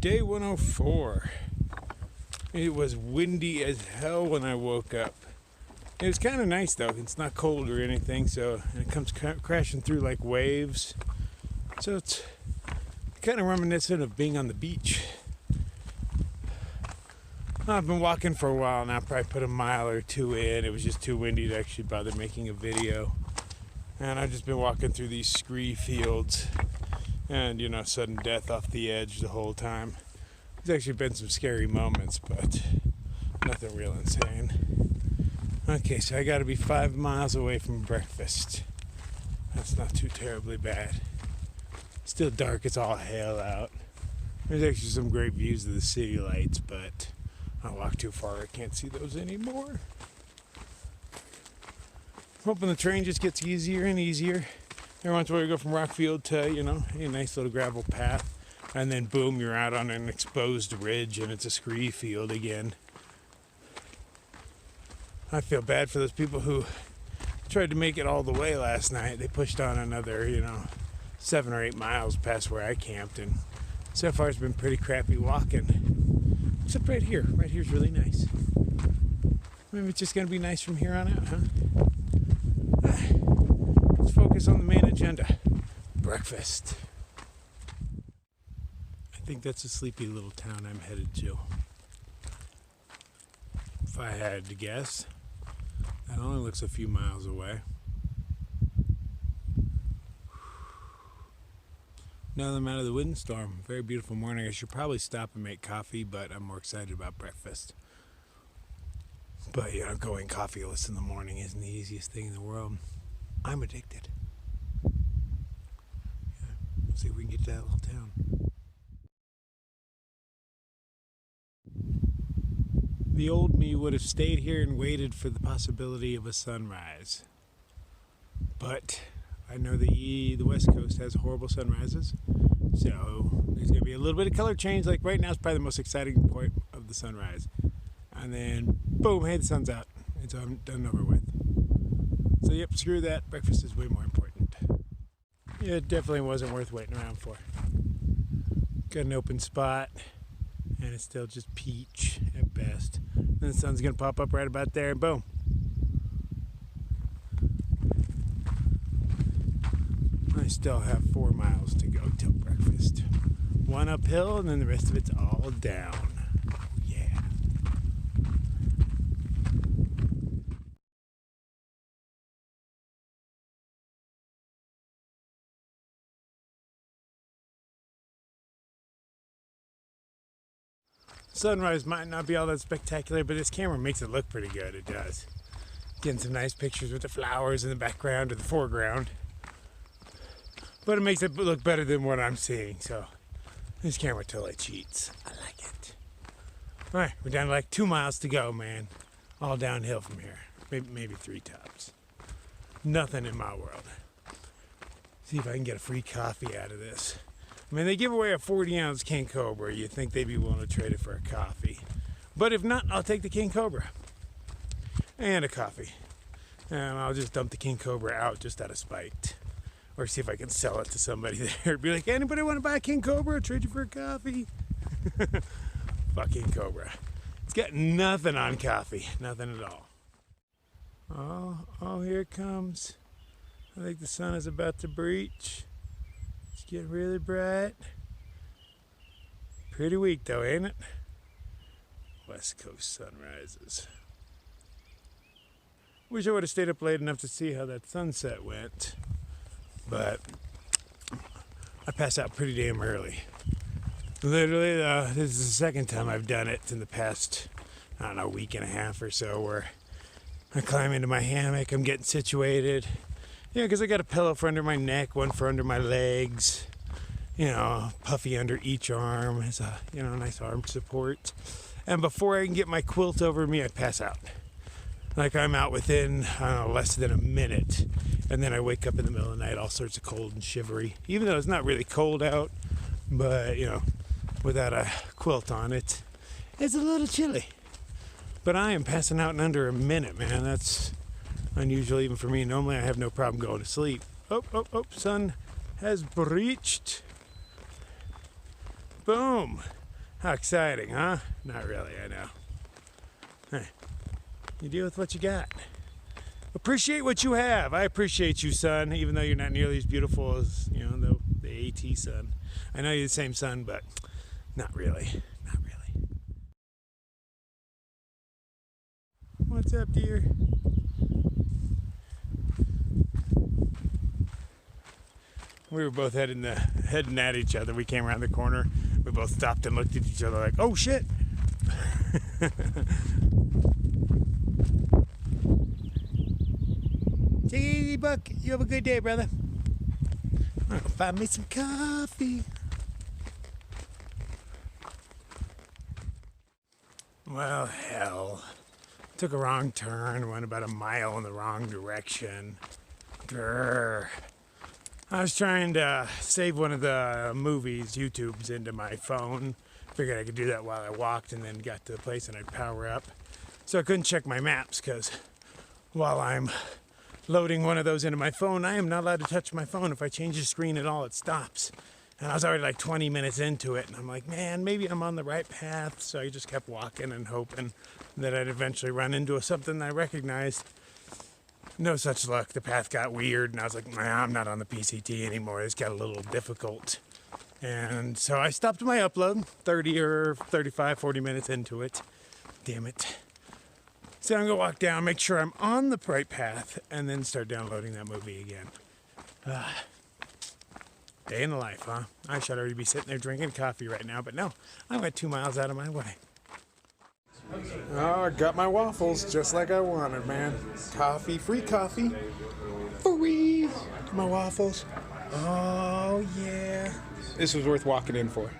Day 104. It was windy as hell when I woke up. It was kind of nice though. It's not cold or anything, so it comes crashing through like waves. So it's kind of reminiscent of being on the beach. I've been walking for a while now, probably put a mile or two in. It was just too windy to actually bother making a video. And I've just been walking through these scree fields and, you know, sudden death off the edge the whole time. There's actually been some scary moments, but nothing real insane. Okay, so I gotta be 5 miles away from breakfast. That's not too terribly bad. Still dark, it's all hell out. There's actually some great views of the city lights, but I walked too far, I can't see those anymore. Hoping the terrain just gets easier and easier. Every once in a while you go from rock field to, you know, a nice little gravel path, and then boom, you're out on an exposed ridge and it's a scree field again. I feel bad for those people who tried to make it all the way last night. They pushed on another, 7 or 8 miles past where I camped, and so far it's been pretty crappy walking. Except right here. Right here's really nice. Maybe it's just going to be nice from here on out, huh? Let's focus on the main agenda. Breakfast. I think that's a sleepy little town I'm headed to. If I had to guess, that only looks a few miles away. Now that I'm out of the windstorm, very beautiful morning. I should probably stop and make coffee, but I'm more excited about breakfast. But, going coffeeless in the morning isn't the easiest thing in the world. I'm addicted. Yeah, let's see if we can get to that little town. The old me would have stayed here and waited for the possibility of a sunrise. But I know the West Coast has horrible sunrises, so there's going to be a little bit of color change. Like right now is probably the most exciting point of the sunrise. And then, boom, hey, the sun's out. It's done and over with. So yep, screw that. Breakfast is way more important. Yeah, it definitely wasn't worth waiting around for. Got an open spot, and it's still just peach at best. Then the sun's going to pop up right about there, and boom. I still have 4 miles to go till breakfast. 1 uphill, and then the rest of it's all down. Yeah. Sunrise might not be all that spectacular, but this camera makes it look pretty good. It does. Getting some nice pictures with the flowers in the background or the foreground. But it makes it look better than what I'm seeing, so this camera totally cheats. I like it. Alright, we're down to like 2 miles to go, man. All downhill from here. Maybe 3 tops. Nothing in my world. See if I can get a free coffee out of this. I mean, they give away a 40-ounce King Cobra. You'd think they'd be willing to trade it for a coffee. But if not, I'll take the King Cobra. And a coffee. And I'll just dump the King Cobra out just out of spite. Or see if I can sell it to somebody there. Be like, anybody want to buy a King Cobra? I'll trade you for a coffee. Fuck King Cobra. It's got nothing on coffee. Nothing at all. Oh, here it comes. I think the sun is about to breach. It's getting really bright. Pretty weak though, ain't it? West Coast sunrises. Wish I would have stayed up late enough to see how that sunset went. But I pass out pretty damn early. Literally, this is the second time I've done it in the past, week and a half or so, where I climb into my hammock, I'm getting situated. Yeah, because I got a pillow for under my neck, one for under my legs, puffy under each arm as a, nice arm support. And before I can get my quilt over me, I pass out. Like I'm out within, less than a minute. And then I wake up in the middle of the night all sorts of cold and shivery. Even though it's not really cold out, but, without a quilt on it, it's a little chilly. But I am passing out in under a minute, man. That's unusual even for me. Normally I have no problem going to sleep. Oh, sun has breached. Boom. How exciting, huh? Not really, I know. Hey, you deal with what you got. Appreciate what you have. I appreciate you, son, even though you're not nearly as beautiful as, you know, the AT sun. I know you're the same sun, but not really. Not really. What's up, dear? We were both heading at each other. We came around the corner. We both stopped and looked at each other like, oh shit. Take it easy, Buck. You have a good day, brother. I'm gonna find me some coffee. Well, hell. Took a wrong turn, went about a mile in the wrong direction. Grrr. I was trying to save one of the movies, YouTubes, into my phone. Figured I could do that while I walked and then got to the place and I'd power up. So I couldn't check my maps because while I'm loading one of those into my phone, I am not allowed to touch my phone. If I change the screen at all, it stops. And I was already like 20 minutes into it and I'm like, man, maybe I'm on the right path. So I just kept walking and hoping that I'd eventually run into something I recognized. No such luck. The path got weird and I was like, nah, I'm not on the PCT anymore. It's got a little difficult. And so I stopped my upload 30 or 35, 40 minutes into it. Damn it. So I'm going to walk down, make sure I'm on the right path, and then start downloading that movie again. Day in the life, huh? I should already be sitting there drinking coffee right now, but no. I went 2 miles out of my way. Oh, I got my waffles just like I wanted, man. Coffee, free coffee. Free. My waffles. Oh, yeah. This was worth walking in for.